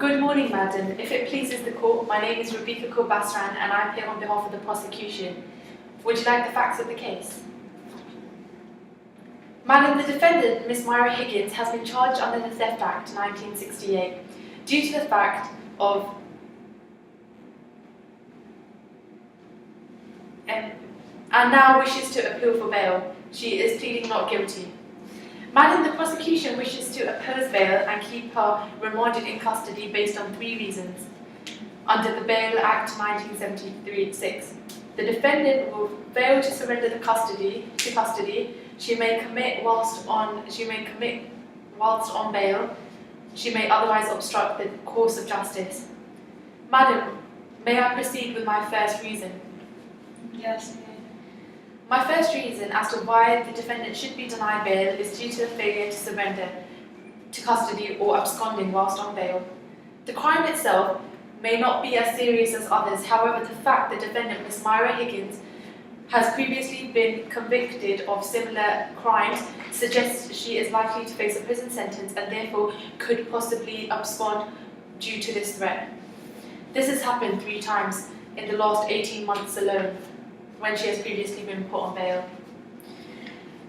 Good morning, Madam. If it pleases the court, my name is Rabika1 and I am here on behalf of the prosecution. Would you like the facts of the case? Madam, the defendant, Miss Myra Higgins, has been charged under the Theft Act 1968 due to the fact of and now wishes to appeal for bail. She is pleading not guilty. Madam, the prosecution wishes to oppose bail and keep her remanded in custody based on 3 reasons. Under the Bail Act 1973-6, the defendant will fail to surrender the custody. She may commit whilst on bail. She may otherwise obstruct the course of justice. Madam, may I proceed with my first reason? Yes. My first reason as to why the defendant should be denied bail is due to the failure to surrender to custody or absconding whilst on bail. The crime itself may not be as serious as others, however, the fact the defendant, Miss Myra Higgins, has previously been convicted of similar crimes suggests she is likely to face a prison sentence and therefore could possibly abscond due to this threat. This has happened 3 times in the last 18 months alone, when she has previously been put on bail.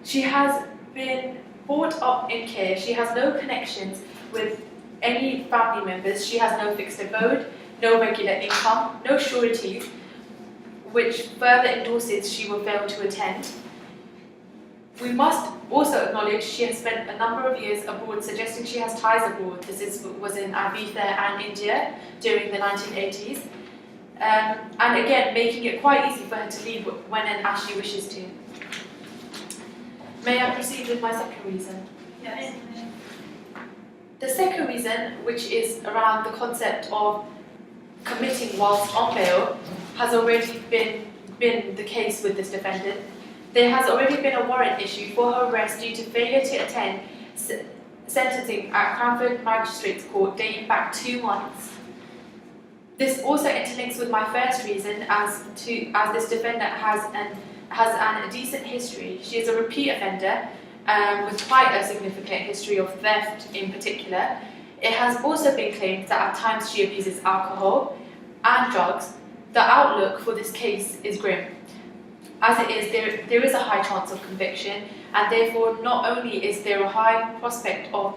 She has been brought up in care. She has no connections with any family members. She has no fixed abode, no regular income, no sureties, which further endorses she will fail to attend. We must also acknowledge she has spent a number of years abroad, suggesting she has ties abroad. This was in Ibiza and India during the 1980s. And again, making it quite easy for her to leave when and as she wishes to. May I proceed with my second reason? Yes. The second reason, which is around the concept of committing whilst on bail, has already been the case with this defendant. There has already been a warrant issued for her arrest due to failure to attend sentencing at Cranford Magistrates Court dating back 2 months. This also interlinks with my first reason as this defendant has a decent history. She is a repeat offender with quite a significant history of theft in particular. It has also been claimed that at times she abuses alcohol and drugs. The outlook for this case is grim. As it is, there is a high chance of conviction, and therefore not only is there a high prospect of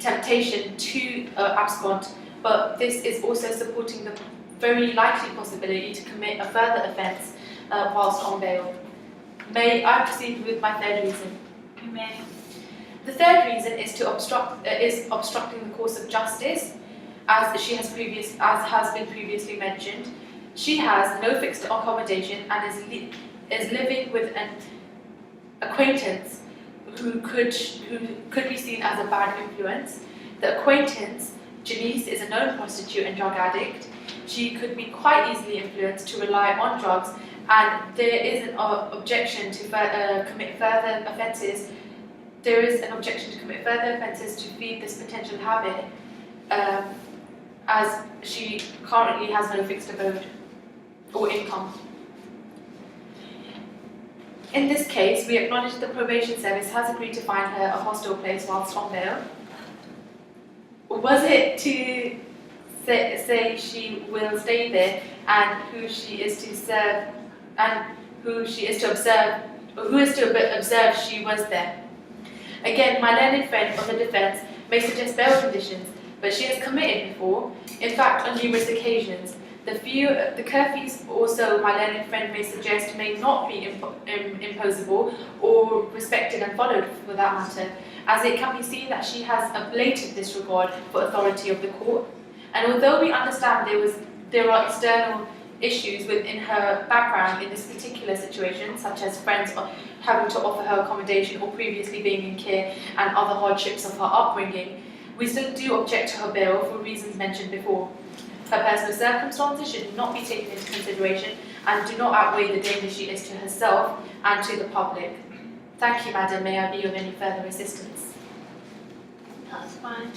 temptation to abscond, but this is also supporting the very likely possibility to commit a further offence whilst on bail. May I proceed with my third reason? You may. The third reason is obstructing the course of justice, as has been previously mentioned. She has no fixed accommodation and is living with an acquaintance who could be seen as a bad influence. The acquaintance, Janice, is a known prostitute and drug addict. She could be quite easily influenced to rely on drugs, and there is an objection to commit further offences. There is an objection to commit further offences to feed this potential habit, as she currently has no fixed abode or income. In this case, we acknowledge the probation service has agreed to find her a hostel place whilst on bail. Was it to say she will stay there and who she is to serve and who is to observe she was there? Again, my learned friend of the defence may suggest bail conditions, but she has committed before, in fact on numerous occasions. The curfews also, my learned friend may suggest, may not be imposable or respected and followed for that matter, as it can be seen that she has a blatant disregard for authority of the court. And although we understand there are external issues within her background in this particular situation, such as friends having to offer her accommodation or previously being in care and other hardships of her upbringing, we still do object to her bail for reasons mentioned before. Her personal circumstances should not be taken into consideration and do not outweigh the danger she is to herself and to the public. Thank you, Madam. May I be of any further assistance? That's fine.